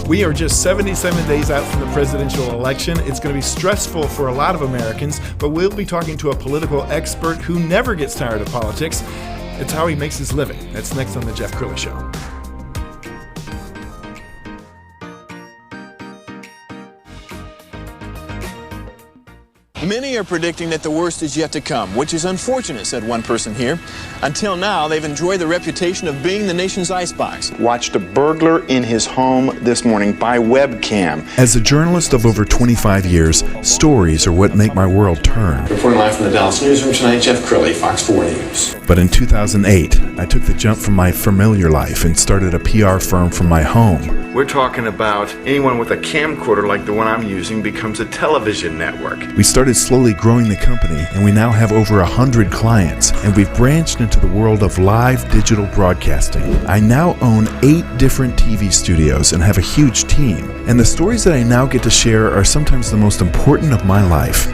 We are just 77 days out from the presidential election. It's going to be stressful for a lot of Americans, but we'll be talking to a political expert who never gets tired of politics. It's how he makes his living. That's next on The Jeff Crilley Show. Many are predicting that the worst is yet to come, which is unfortunate, said one person here. Until now, they've enjoyed the reputation of being the nation's icebox. Watched a burglar in his home this morning by webcam. As a journalist of over 25 years, stories are what make my world turn. Reporting live from the Dallas newsroom tonight, Jeff Crilley, Fox 4 News. But in 2008, I took the jump from my familiar life and started a PR firm from my home. We're talking about anyone with a camcorder like the one I'm using becomes a television network. We started slowly growing the company, and we now have over 100 clients, and we've branched into the world of live digital broadcasting. I now own 8 different TV studios and have a huge team, and the stories that I now get to share are sometimes the most important of my life.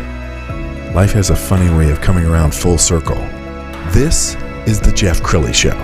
Life has a funny way of coming around full circle. This is The Jeff Crilley Show.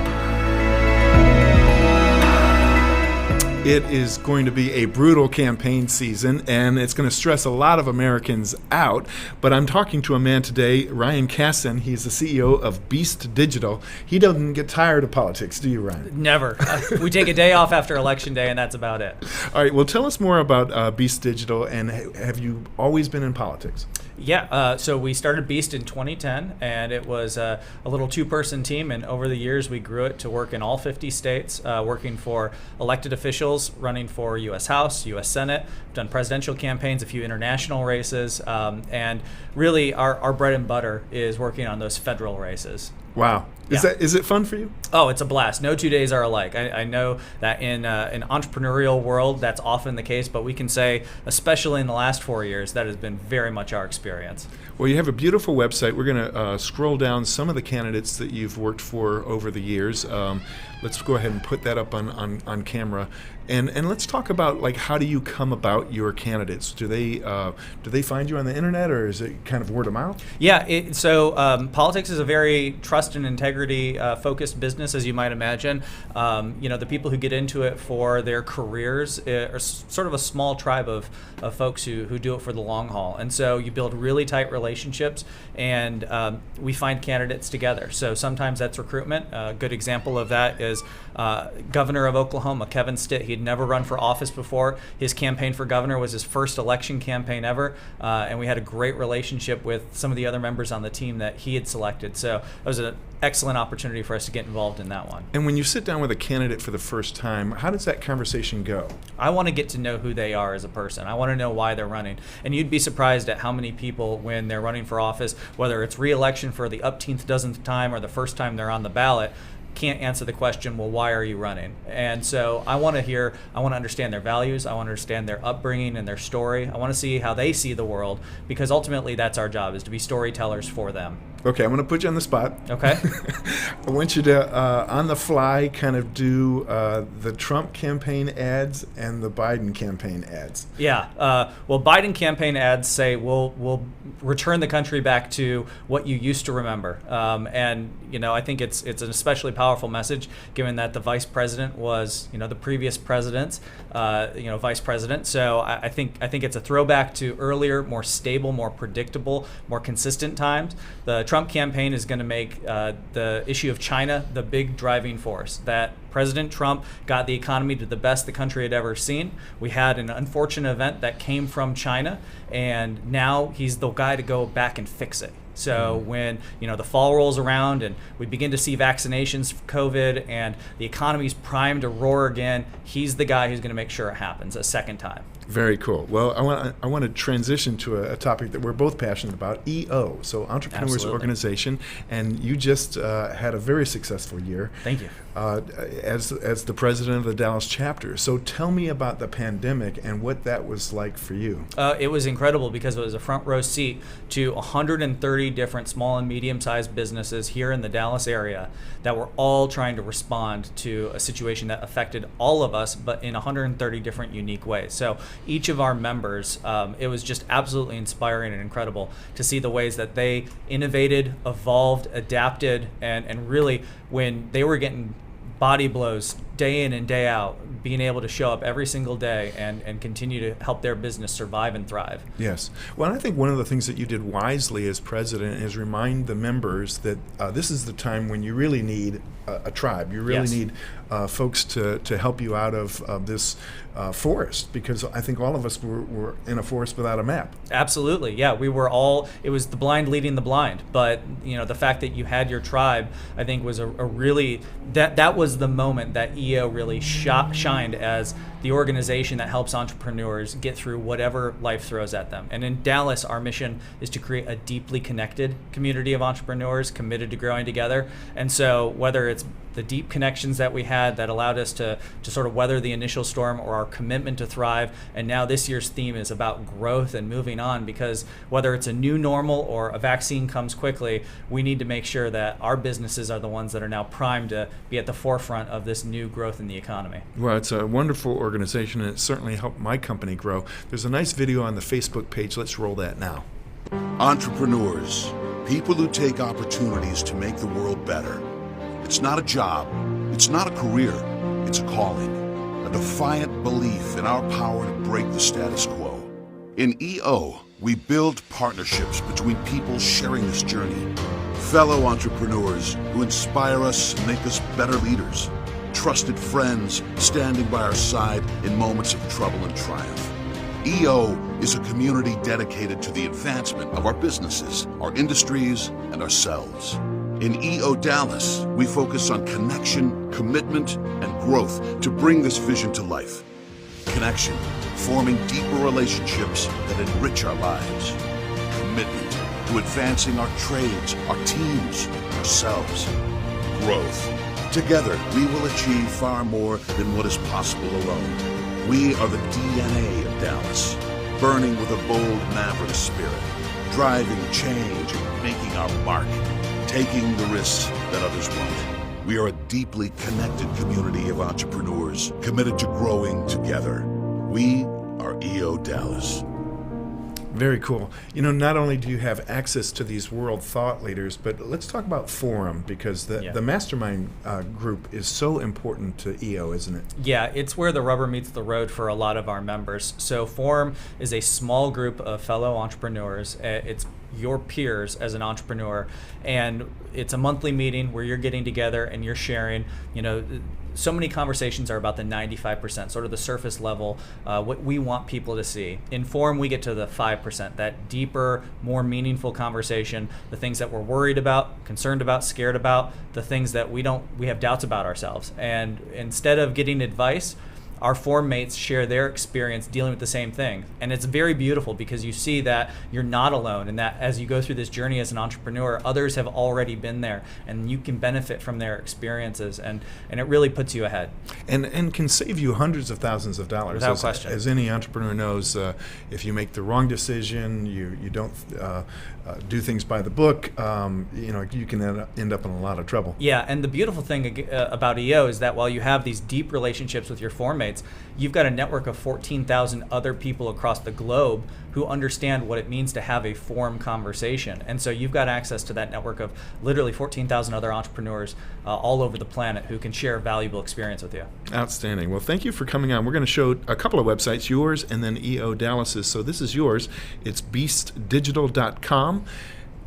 It is going to be a brutal campaign season, and it's going to stress a lot of Americans out. But I'm talking to a man today, Ryan Cassin. He's the CEO of Beast Digital. He doesn't get tired of politics, do you, Ryan? Never. We take a day off after Election Day, and that's about it. All right, well, tell us more about Beast Digital, and have you always been in politics? Yeah, so we started Beast in 2010, and it was a little 2-person team, and over the years we grew it to work in all 50 states, working for elected officials, running for U.S. House, U.S. Senate. We've done presidential campaigns, a few international races, and really our bread and butter is working on those federal races. Wow. Is it fun for you? Oh, it's a blast. No 2 days are alike. I know that in an entrepreneurial world, that's often the case, but we can say, especially in the last 4 years, that has been very much our experience. Well, you have a beautiful website. We're going to scroll down some of the candidates that you've worked for over the years. Let's go ahead and put that up on camera. And let's talk about, like, how do you come about your candidates? Do they find you on the internet, or is it kind of word of mouth? Yeah, so politics is a very trust and integrity focused business, as you might imagine. The people who get into it for their careers are sort of a small tribe of folks who do it for the long haul. And so you build really tight relationships, and we find candidates together. So sometimes that's recruitment. A good example of that is Governor of Oklahoma, Kevin Stitt. He'd never run for office before. His campaign for governor was his first election campaign ever, and we had a great relationship with some of the other members on the team that he had selected. So it was an excellent opportunity for us to get involved in that one. And when you sit down with a candidate for the first time, how does that conversation go? I want to get to know who they are as a person. I want to know why they're running. And you'd be surprised at how many people, when they're running for office, whether it's re-election for the upteenth dozenth time or the first time they're on the ballot, can't answer the question, well, why are you running? And so I want to understand their values. I want to understand their upbringing and their story. I want to see how they see the world, because ultimately that's our job, is to be storytellers for them. Okay, I'm going to put you on the spot. Okay. I want you to, on the fly, kind of do the Trump campaign ads and the Biden campaign ads. Yeah. Well, Biden campaign ads say we'll return the country back to what you used to remember. And I think it's an especially powerful message, given that the vice president was the previous president's vice president. So I think it's a throwback to earlier, more stable, more predictable, more consistent times. The Trump campaign is going to make the issue of China the big driving force, that President Trump got the economy to the best the country had ever seen. We had an unfortunate event that came from China, and now he's the guy to go back and fix it. So when the fall rolls around and we begin to see vaccinations for COVID and the economy's primed to roar again, he's the guy who's going to make sure it happens a second time. Very cool. Well, I want to transition to a topic that we're both passionate about, EO, so Entrepreneurs Absolutely. Organization, and you just had a very successful year. Thank you. As the president of the Dallas chapter. So tell me about the pandemic and what that was like for you. It was incredible, because it was a front row seat to 130 different small and medium-sized businesses here in the Dallas area that were all trying to respond to a situation that affected all of us, but in 130 different unique ways. So each of our members, it was just absolutely inspiring and incredible to see the ways that they innovated, evolved, adapted, and really, when they were getting body blows day in and day out, being able to show up every single day and continue to help their business survive and thrive. Yes. Well, I think one of the things that you did wisely as president is remind the members that this is the time when you really need a tribe. You really need folks to help you out of this forest, because I think all of us were in a forest without a map. Absolutely, yeah. We were all, it was the blind leading the blind, but the fact that you had your tribe, I think was a really, that was the moment that EO really shined as the organization that helps entrepreneurs get through whatever life throws at them. And in Dallas, our mission is to create a deeply connected community of entrepreneurs committed to growing together. And so whether it's the deep connections that we had that allowed us to sort of weather the initial storm, or our commitment to thrive, and now this year's theme is about growth and moving on, because whether it's a new normal or a vaccine comes quickly, we need to make sure that our businesses are the ones that are now primed to be at the forefront of this new growth in the economy. Well, it's a wonderful organization, and it certainly helped my company grow. There's a nice video on the Facebook page. Let's roll that now. Entrepreneurs, people who take opportunities to make the world better. It's not a job, it's not a career, it's a calling, a defiant belief in our power to break the status quo. In EO, we build partnerships between people sharing this journey, fellow entrepreneurs who inspire us and make us better leaders, trusted friends standing by our side in moments of trouble and triumph. EO is a community dedicated to the advancement of our businesses, our industries, and ourselves. In EO Dallas, we focus on connection, commitment, and growth to bring this vision to life. Connection, forming deeper relationships that enrich our lives. Commitment to advancing our trades, our teams, ourselves. Growth. Together, we will achieve far more than what is possible alone. We are the DNA of Dallas, burning with a bold maverick spirit, driving change and making our mark, taking the risks that others won't. We are a deeply connected community of entrepreneurs committed to growing together. We are EO Dallas. Very cool. Not only do you have access to these world thought leaders, but let's talk about Forum, because the mastermind group is so important to EO, isn't it? Yeah, it's where the rubber meets the road for a lot of our members. So Forum is a small group of fellow entrepreneurs. It's your peers as an entrepreneur, and it's a monthly meeting where you're getting together and you're sharing, so many conversations are about the 95%, sort of the surface level, what we want people to see. In Forum, we get to the 5%, that deeper, more meaningful conversation, the things that we're worried about, concerned about, scared about, the things that we have doubts about ourselves. And instead of getting advice, our Forum mates share their experience dealing with the same thing. And it's very beautiful, because you see that you're not alone, and that as you go through this journey as an entrepreneur, others have already been there, and you can benefit from their experiences, and it really puts you ahead. And can save you hundreds of thousands of dollars. Without question. As any entrepreneur knows, if you make the wrong decision, you don't do things by the book, you can end up in a lot of trouble. Yeah, and the beautiful thing about EO is that while you have these deep relationships with your Forum mates, you've got a network of 14,000 other people across the globe who understand what it means to have a Forum conversation. And so you've got access to that network of literally 14,000 other entrepreneurs all over the planet who can share valuable experience with you. Outstanding. Well, thank you for coming on. We're going to show a couple of websites, yours and then EO Dallas's. So this is yours. It's beastdigital.com.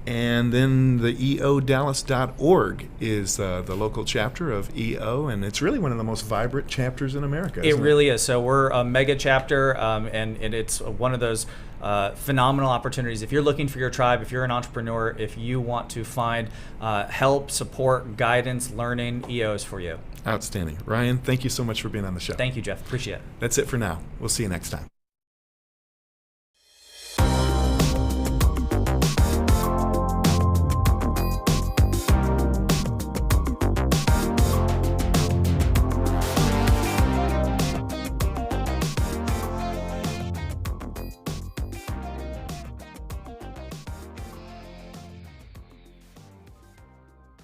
And then the eodallas.org is the local chapter of EO, and it's really one of the most vibrant chapters in America. It really is. So we're a mega chapter, and it's one of those phenomenal opportunities. If you're looking for your tribe, if you're an entrepreneur, if you want to find help, support, guidance, learning, EO is for you. Outstanding. Ryan, thank you so much for being on the show. Thank you, Jeff. Appreciate it. That's it for now. We'll see you next time.